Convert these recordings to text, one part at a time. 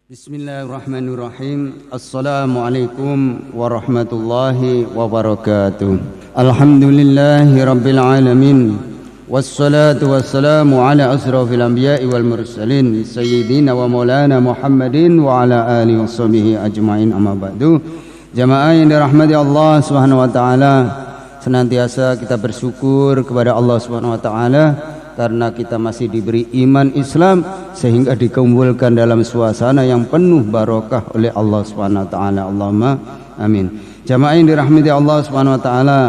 Bismillahirrahmanirrahim. Assalamualaikum warahmatullahi wabarakatuh. Alhamdulillahi rabbil alamin. Wassalatu wassalamu ala asrafil anbiya'i wal mursalin sayyidina wa maulana Muhammadin wa ala alihi washabihi ajmain, amma ba'du. Jamaah yang dirahmati Allah Subhanahu wa taala, senantiasa kita bersyukur kepada Allah Subhanahu wa taala karena kita masih diberi iman Islam sehingga dikumpulkan dalam suasana yang penuh barokah oleh Allah Subhanahu wa taala. Allahumma amin. Jamaah yang dirahmati Allah Subhanahu wa taala,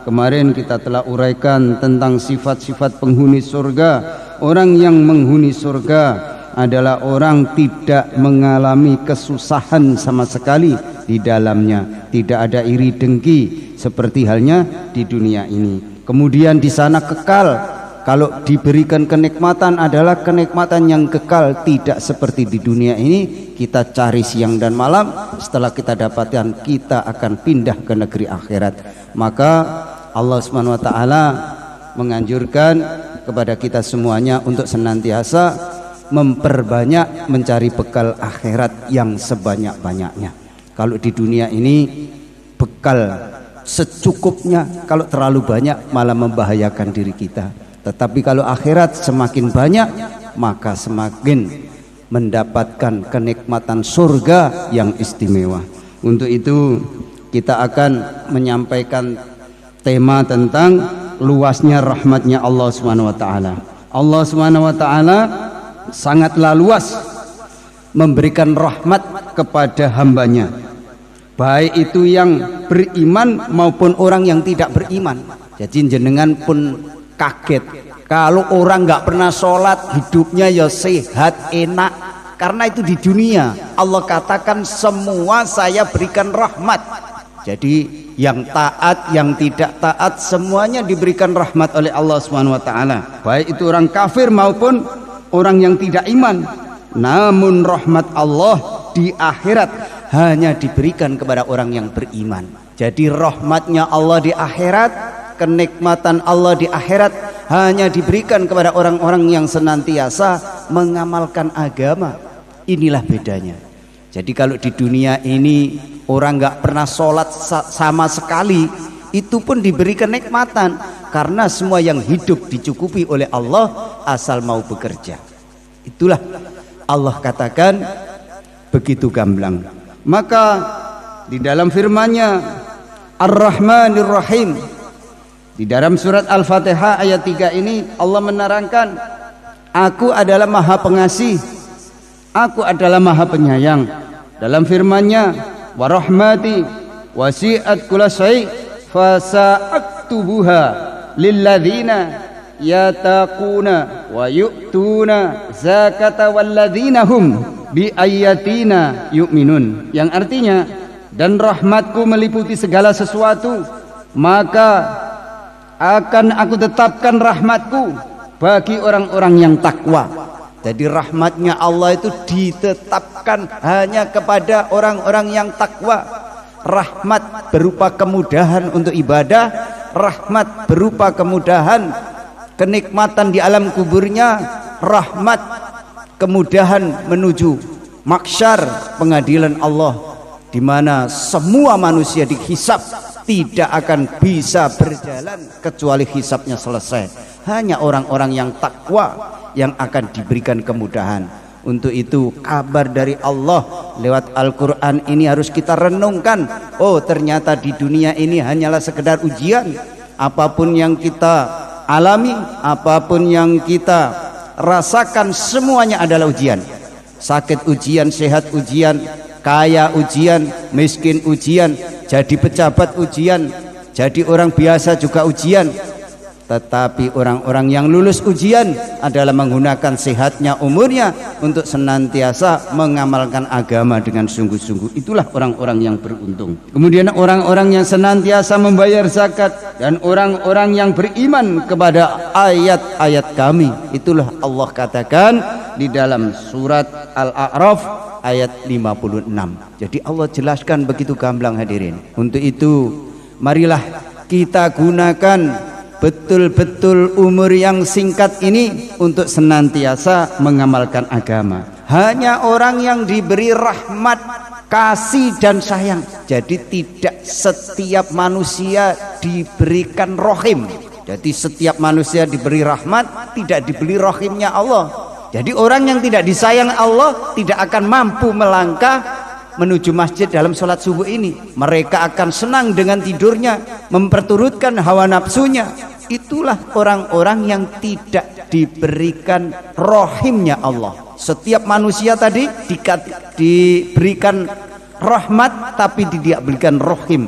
kemarin kita telah uraikan tentang sifat-sifat penghuni surga. Orang yang menghuni surga adalah orang tidak mengalami kesusahan sama sekali di dalamnya, tidak ada iri dengki seperti halnya di dunia ini. Kemudian di sana kekal. Kalau diberikan kenikmatan adalah kenikmatan yang kekal, tidak seperti di dunia ini kita cari siang dan malam, setelah kita dapatkan kita akan pindah ke negeri akhirat. Maka Allah Subhanahu wa taala menganjurkan kepada kita semuanya untuk senantiasa memperbanyak mencari bekal akhirat yang sebanyak-banyaknya. Kalau di dunia ini bekal secukupnya, kalau terlalu banyak malah membahayakan diri kita. Tetapi kalau akhirat semakin banyak, maka semakin mendapatkan kenikmatan surga yang istimewa. Untuk itu kita akan menyampaikan tema tentang luasnya rahmatnya Allah Subhanahu wa taala. Allah Subhanahu wa taala sangatlah luas memberikan rahmat kepada hambanya, baik itu yang beriman maupun orang yang tidak beriman. Jadi jenengan pun kaget kalau orang nggak pernah sholat hidupnya ya sehat enak, karena itu di dunia Allah katakan semua saya berikan rahmat. Jadi yang taat yang tidak taat semuanya diberikan rahmat oleh Allah Subhanahu wa taala, baik itu orang kafir maupun orang yang tidak iman. Namun rahmat Allah di akhirat hanya diberikan kepada orang yang beriman. Jadi rahmatnya Allah di akhirat, kenikmatan Allah di akhirat hanya diberikan kepada orang-orang yang senantiasa mengamalkan agama. Inilah bedanya. Jadi kalau di dunia ini orang nggak pernah sholat sama sekali, itu pun diberi kenikmatan karena semua yang hidup dicukupi oleh Allah asal mau bekerja. Itulah Allah katakan begitu gamblang. Maka di dalam firman-Nya Ar-Rahmanir Rahim, di dalam surat Al-Fatihah ayat 3 ini Allah menerangkan, Aku adalah Maha Pengasih, Aku adalah Maha Penyayang. Dalam firman-Nya, Wa rahmati wasi'at kulla syai' fasa'aktubuha lilladzina yataquna wa yu'tuna zakata walladzina hum bi ayatina yu'minun. Yang artinya, dan rahmatku meliputi segala sesuatu, maka akan aku tetapkan rahmatku bagi orang-orang yang takwa. Jadi rahmatnya Allah itu ditetapkan hanya kepada orang-orang yang takwa. Rahmat berupa kemudahan untuk ibadah, rahmat berupa kemudahan kenikmatan di alam kuburnya, rahmat kemudahan menuju mahsyar pengadilan Allah, di mana semua manusia dihisab, tidak akan bisa berjalan kecuali hisabnya selesai. Hanya orang-orang yang takwa yang akan diberikan kemudahan. Untuk itu kabar dari Allah lewat Al-Quran ini harus kita renungkan. Oh, ternyata di dunia ini hanyalah sekedar ujian. Apapun yang kita alami, apapun yang kita rasakan, semuanya adalah ujian. Sakit ujian, sehat ujian, kaya ujian, miskin ujian, jadi pejabat ujian, jadi orang biasa juga ujian. Tetapi orang-orang yang lulus ujian adalah menggunakan sehatnya umurnya untuk senantiasa mengamalkan agama dengan sungguh-sungguh. Itulah orang-orang yang beruntung. Kemudian orang-orang yang senantiasa membayar zakat dan orang-orang yang beriman kepada ayat-ayat kami. Itulah Allah katakan di dalam surat Al-A'raf ayat 56. Jadi Allah jelaskan begitu gamblang hadirin. Untuk itu marilah kita gunakan betul-betul umur yang singkat ini untuk senantiasa mengamalkan agama. hanya orang yang diberi rahmat, kasih dan sayang. Jadi tidak setiap manusia diberikan rohim. Jadi setiap manusia diberi rahmat, tidak diberi rohimnya Allah. Jadi orang yang tidak disayang Allah tidak akan mampu melangkah menuju masjid dalam sholat subuh ini. Mereka akan senang dengan tidurnya, memperturutkan hawa nafsunya. Itulah orang-orang yang tidak diberikan rohimnya Allah. Setiap manusia tadi diberikan rahmat tapi tidak berikan rohim.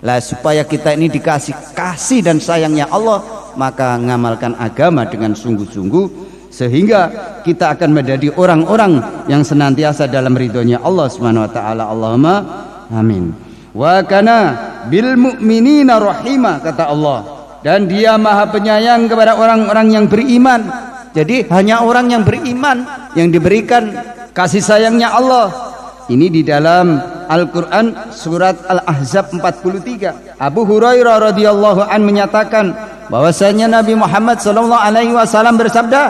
Lah supaya kita ini dikasih kasih dan sayangnya Allah, maka ngamalkan agama dengan sungguh-sungguh, sehingga kita akan menjadi orang-orang yang senantiasa dalam ridhonya Allah Subhanahu wa taala. Allahumma amin. Wa kana bil mu'minina rahima, kata Allah, dan dia maha penyayang kepada orang-orang yang beriman. Jadi hanya orang yang beriman yang diberikan kasih sayangnya Allah. Ini di dalam Al-Quran surat Al-Ahzab 43. Abu Hurairah radhiyallahu an menyatakan bahwasanya Nabi Muhammad SAW bersabda,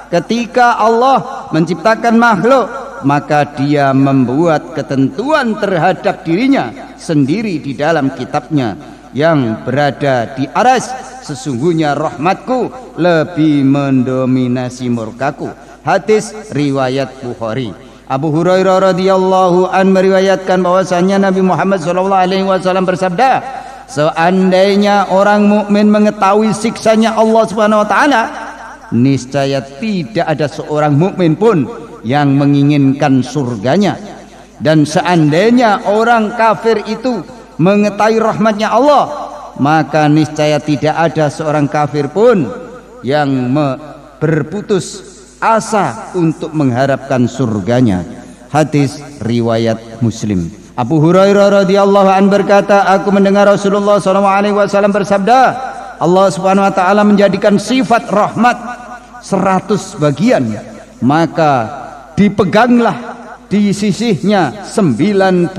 ketika Allah menciptakan makhluk, maka dia membuat ketentuan terhadap dirinya sendiri di dalam kitabnya yang berada di aras. Sesungguhnya rahmatku lebih mendominasi murkaku. Hadis riwayat Bukhari. Abu Hurairah radhiyallahu an meriwayatkan bahwasanya Nabi Muhammad SAW bersabda, seandainya orang mukmin mengetahui siksanya Allah Subhanahu wa taala, niscaya tidak ada seorang mukmin pun yang menginginkan surganya. Dan seandainya orang kafir itu mengetahui rahmatnya Allah, maka niscaya tidak ada seorang kafir pun yang berputus asa untuk mengharapkan surganya. Hadis riwayat Muslim. Abu Hurairah radhiyallahu an berkata, aku mendengar Rasulullah SAW bersabda, Allah Subhanahu wa taala menjadikan sifat rahmat 100 bagian, maka dipeganglah di sisihnya 99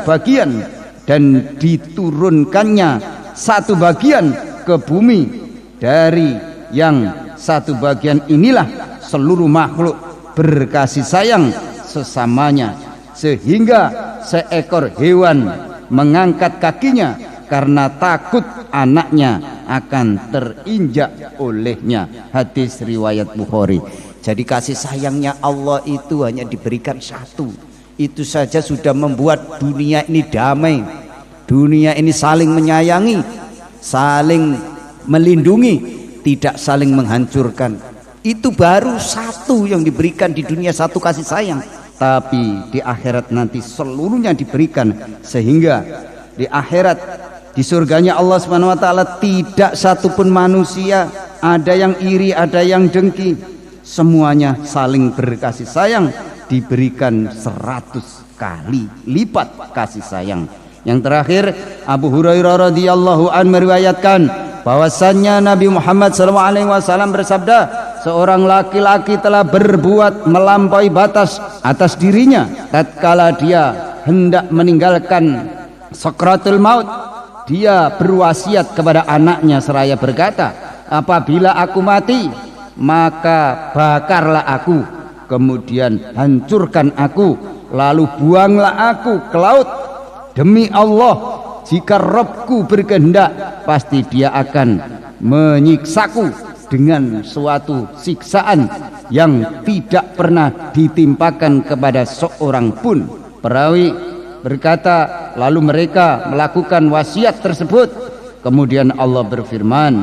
bagian dan diturunkannya 1 bagian ke bumi. Dari yang 1 bagian inilah seluruh makhluk berkasih sayang sesamanya, sehingga seekor hewan mengangkat kakinya karena takut anaknya akan terinjak olehnya. Hadis riwayat Bukhari. Jadi kasih sayangnya Allah itu hanya diberikan 1. Itu saja sudah membuat dunia ini damai. Dunia ini saling menyayangi, saling melindungi, tidak saling menghancurkan. Itu baru 1 yang diberikan di dunia, 1 kasih sayang. Tapi di akhirat nanti seluruhnya diberikan, sehingga di akhirat, di surganya Allah Subhanahu wa taala, tidak satupun manusia ada yang iri, ada yang dengki. Semuanya saling berkasih sayang, diberikan 100 kali lipat kasih sayang. Yang terakhir, Abu Hurairah radhiyallahu an meriwayatkan bahwasannya Nabi Muhammad SAW bersabda, seorang laki-laki telah berbuat melampaui batas atas dirinya tatkala dia hendak meninggalkan sakratul maut. Dia berwasiat kepada anaknya seraya berkata, apabila aku mati, maka bakarlah aku, kemudian hancurkan aku, lalu buanglah aku ke laut. Demi Allah, jika Rabbku berkehendak, pasti dia akan menyiksaku dengan suatu siksaan yang tidak pernah ditimpakan kepada seorang pun. Perawi berkata, lalu mereka melakukan wasiat tersebut. Kemudian Allah berfirman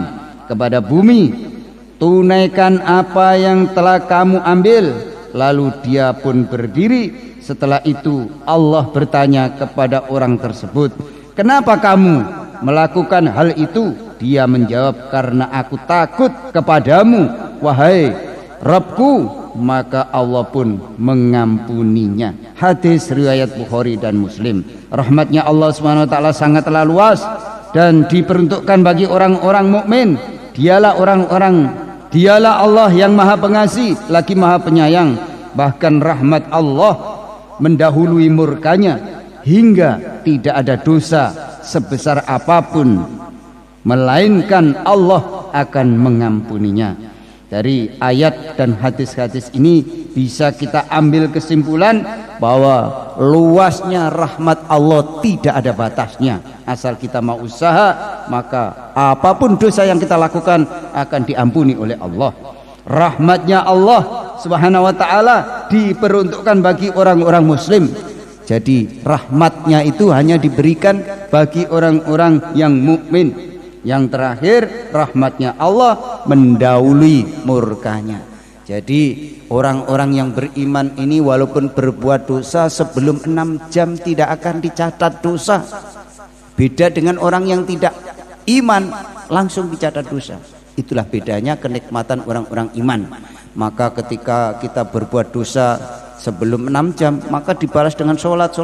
kepada bumi, tunaikan apa yang telah kamu ambil. Lalu dia pun berdiri. Setelah itu Allah bertanya kepada orang tersebut, kenapa kamu melakukan hal itu? Dia menjawab, karena aku takut kepadamu, wahai Rabbku. Maka Allah pun mengampuninya. Hadis riwayat Bukhari dan Muslim. Rahmatnya Allah Subhanahu wa taala sangatlah luas dan diperuntukkan bagi orang-orang mukmin. Dialah Allah yang Maha Pengasih lagi Maha Penyayang. Bahkan rahmat Allah mendahului murkanya, hingga tidak ada dosa sebesar apapun melainkan Allah akan mengampuninya. Dari ayat dan hadis-hadis ini bisa kita ambil kesimpulan bahwa luasnya rahmat Allah tidak ada batasnya. Asal kita mau usaha, maka apapun dosa yang kita lakukan akan diampuni oleh Allah. Rahmatnya Allah Subhanahu wa taala diperuntukkan bagi orang-orang muslim. Jadi rahmatnya itu hanya diberikan bagi orang-orang yang mukmin. Yang terakhir, rahmatnya Allah mendahului murkanya. Jadi orang-orang yang beriman ini walaupun berbuat dosa sebelum 6 jam tidak akan dicatat dosa. Beda dengan orang yang tidak iman langsung dicatat dosa. Itulah bedanya kenikmatan orang-orang iman. Maka ketika kita berbuat dosa sebelum 6 jam, maka dibalas dengan sholat,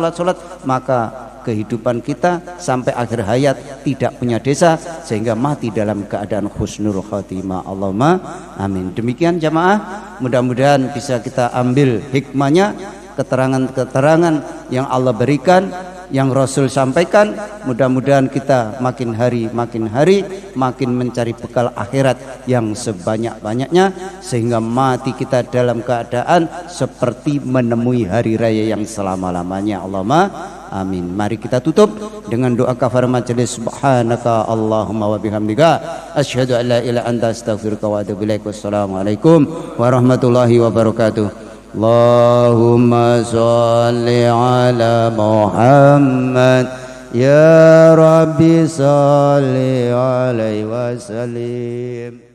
maka kehidupan kita sampai akhir hayat tidak punya dosa sehingga mati dalam keadaan husnul khatimah. Allahumma amin. Demikian jamaah, mudah-mudahan bisa kita ambil hikmahnya, keterangan-keterangan yang Allah berikan, yang Rasul sampaikan. Mudah-mudahan kita makin hari makin mencari bekal akhirat yang sebanyak-banyaknya sehingga mati kita dalam keadaan seperti menemui hari raya yang selama-lamanya. Allahumma amin. Mari kita tutup dengan doa kafaratul majelis. Subhanaka Allahumma wa bihamdika asyhadu an la ilaha illa anta astaghfiruka wa atubu ilaik. Wassalamualaikum warahmatullahi wabarakatuh. Allahumma sholli ala Muhammad ya Rabbi sholli alaihi wasallim.